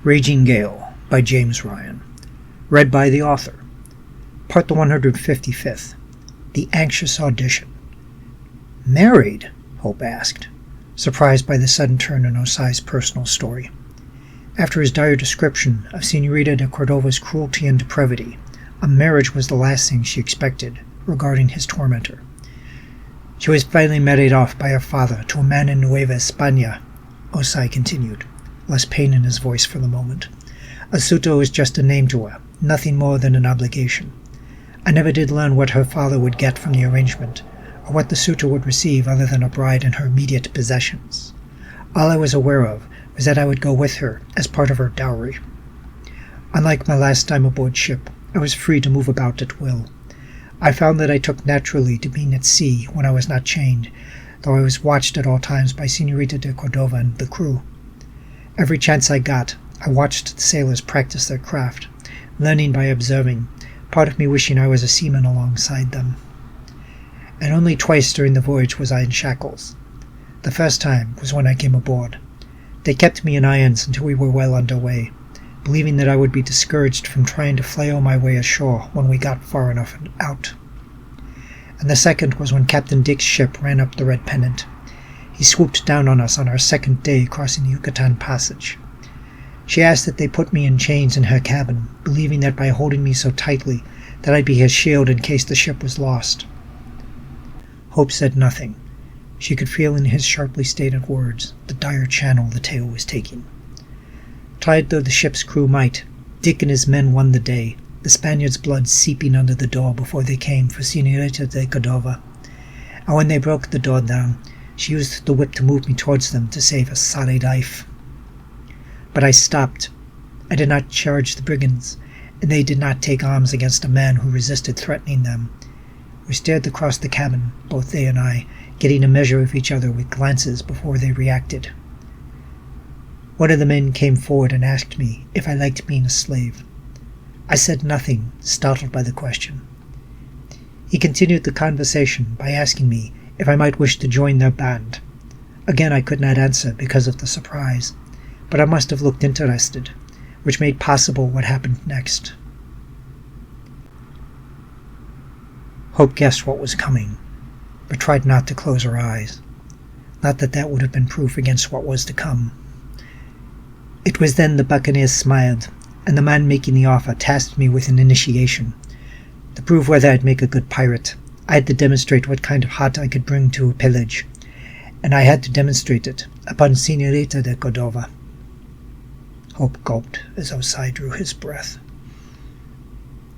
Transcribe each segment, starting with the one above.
Raging Gail by James Ryan. Read by the author. Part the 155th. The Anxious Audition. Married? Hope asked, surprised by the sudden turn in Osai's personal story. After his dire description of Senorita de Cordova's cruelty and depravity, a marriage was the last thing she expected regarding his tormentor. She was finally married off by her father to a man in Nueva España, Osai continued, less pain in his voice for the moment. A suitor was just a name to her, nothing more than an obligation. I never did learn what her father would get from the arrangement, or what the suitor would receive other than a bride and her immediate possessions. All I was aware of was that I would go with her as part of her dowry. Unlike my last time aboard ship, I was free to move about at will. I found that I took naturally to being at sea when I was not chained, though I was watched at all times by Senorita de Cordova and the crew. Every chance I got, I watched the sailors practice their craft, learning by observing, part of me wishing I was a seaman alongside them. And only twice during the voyage was I in shackles. The first time was when I came aboard. They kept me in irons until we were well underway, believing that I would be discouraged from trying to flail my way ashore when we got far enough out. And the second was when Captain Dick's ship ran up the Red Pennant. He swooped down on us on our second day crossing the Yucatan Passage. She asked that they put me in chains in her cabin, believing that by holding me so tightly that I'd be his shield in case the ship was lost. Hope said nothing. She could feel in his sharply stated words the dire channel the tale was taking. Tried though the ship's crew might, Dick and his men won the day, the Spaniards' blood seeping under the door before they came for Senorita de Cordova. And when they broke the door down, she used the whip to move me towards them to save a sorry life. But I stopped. I did not charge the brigands, and they did not take arms against a man who resisted threatening them. We stared across the cabin, both they and I, getting a measure of each other with glances before they reacted. One of the men came forward and asked me if I liked being a slave. I said nothing, startled by the question. He continued the conversation by asking me if I might wish to join their band. Again I could not answer because of the surprise, but I must have looked interested, which made possible what happened next. Hope guessed what was coming, but tried not to close her eyes. Not that that would have been proof against what was to come. It was then the buccaneers smiled, and the man making the offer tasked me with an initiation. To prove whether I'd make a good pirate, I had to demonstrate what kind of heart I could bring to a pillage, and I had to demonstrate it upon Senorita de Cordova. Hope gulped as Osai drew his breath.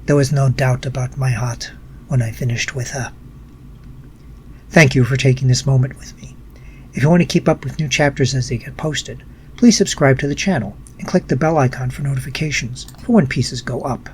There was no doubt about my heart when I finished with her. Thank you for taking this moment with me. If you want to keep up with new chapters as they get posted, please subscribe to the channel and click the bell icon for notifications for when pieces go up.